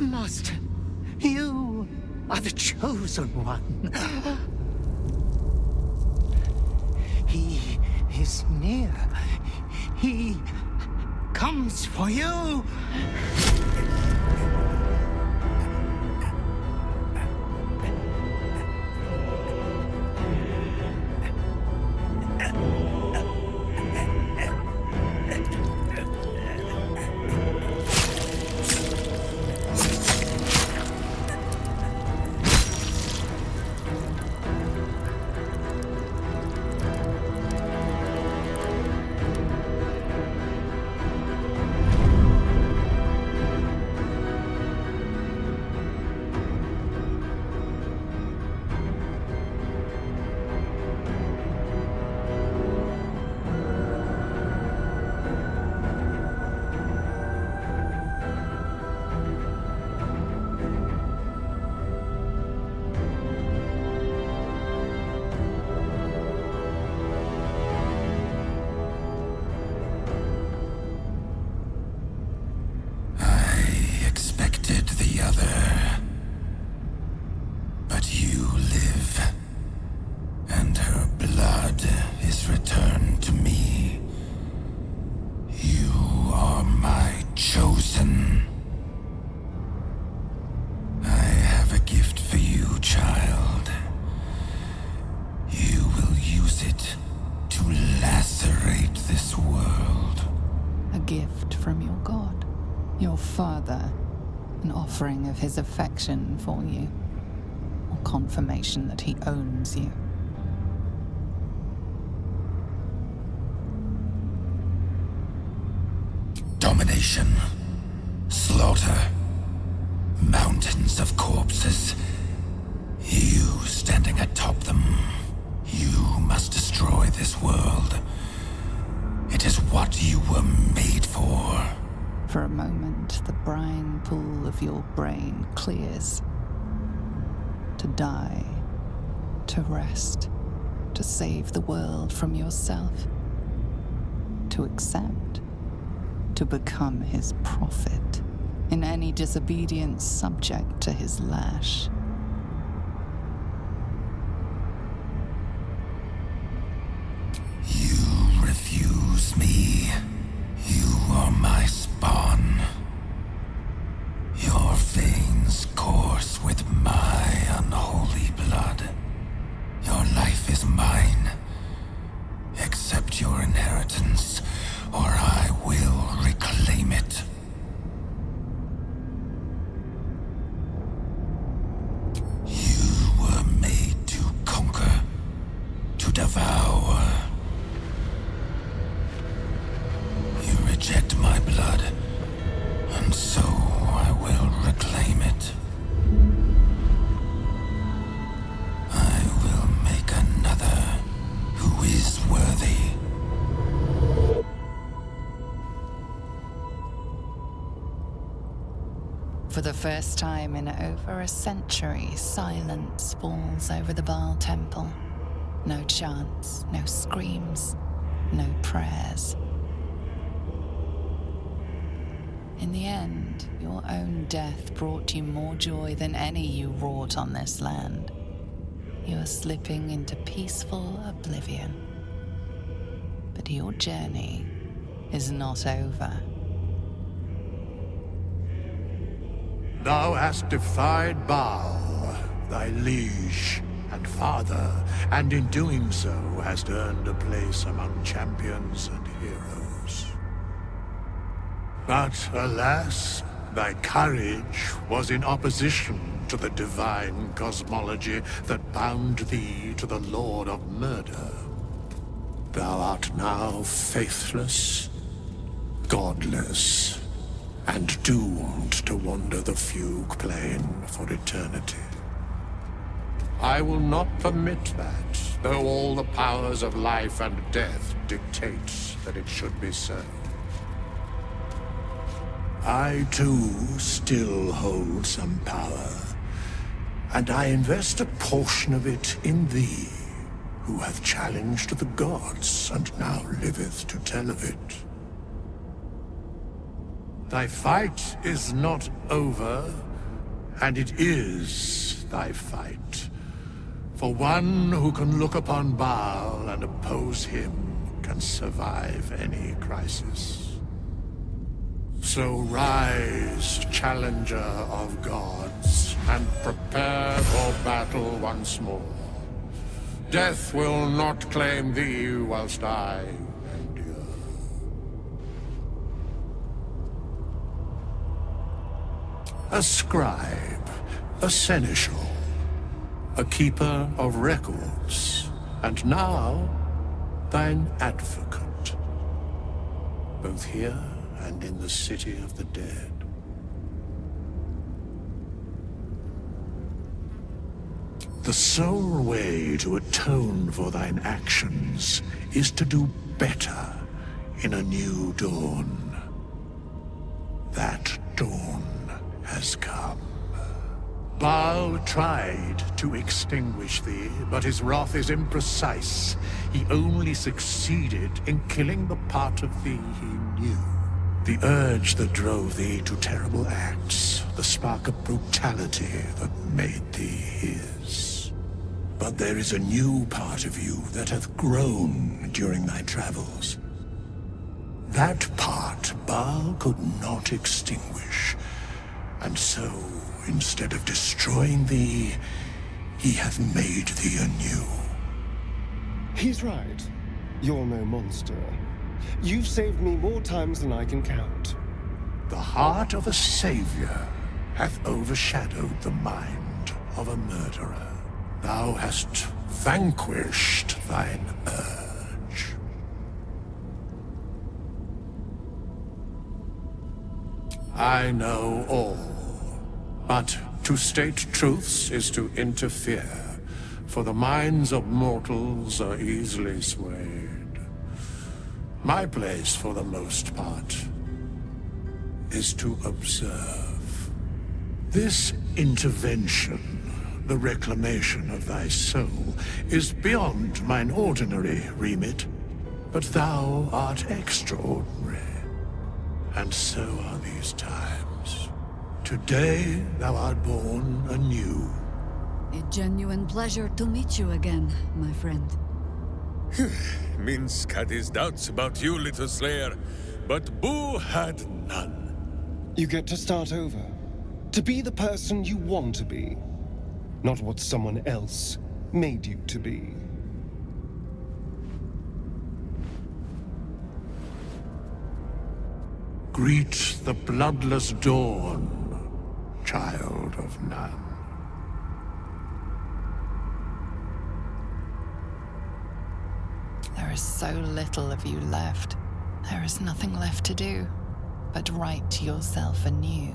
Master, you are the chosen one. He is near. He comes for you. Offering of his affection for you, or confirmation that he owns you. Domination, slaughter, mountains of corpses. You standing atop them. You must destroy this world. It is what you were made for. For a moment, the brine pool of your brain clears. To die, to rest, to save the world from yourself. To accept, to become his prophet, in any disobedience subject to his lash. You refuse me. You are my spawn. Your veins course with my unholy blood. Your life is mine. Accept your inheritance, or I will reclaim it. You were made to conquer, to devour. Reject my blood, and so I will reclaim it. I will make another who is worthy. For the first time in over a century, silence falls over the Bhaal temple. No chants, no screams, no prayers. In the end, your own death brought you more joy than any you wrought on this land. You are slipping into peaceful oblivion. But your journey is not over. Thou hast defied Bhaal, thy liege and father, and in doing so hast earned a place among champions and heroes. But alas, thy courage was in opposition to the divine cosmology that bound thee to the Lord of Murder. Thou art now faithless, godless, and doomed to wander the fugue plane for eternity. I will not permit that, though all the powers of life and death dictate that it should be so. I, too, still hold some power, and I invest a portion of it in thee, who hath challenged the gods and now liveth to tell of it. Thy fight is not over, and it is thy fight. For one who can look upon Bhaal and oppose him can survive any crisis. So rise, challenger of gods, and prepare for battle once more. Death will not claim thee whilst I endure. A scribe, a seneschal, a keeper of records, and now thine advocate, both here and in the city of the dead. The sole way to atone for thine actions is to do better in a new dawn. That dawn has come. Bhaal tried to extinguish thee, but his wrath is imprecise. He only succeeded in killing the part of thee he knew. The urge that drove thee to terrible acts, the spark of brutality that made thee his. But there is a new part of you that hath grown during thy travels. That part Bhaal could not extinguish, and so, instead of destroying thee, he hath made thee anew. He's right. You're no monster. You've saved me more times than I can count. The heart of a savior hath overshadowed the mind of a murderer. Thou hast vanquished thine urge. I know all, but to state truths is to interfere, for the minds of mortals are easily swayed. My place, for the most part, is to observe. This intervention, the reclamation of thy soul, is beyond mine ordinary remit, but thou art extraordinary. And so are these times. Today thou art born anew. A genuine pleasure to meet you again, my friend. Minsk had his doubts about you, little slayer, but Boo had none. You get to start over. To be the person you want to be. Not what someone else made you to be. Greet the bloodless dawn, child of none. There is so little of you left. There is nothing left to do but write yourself anew.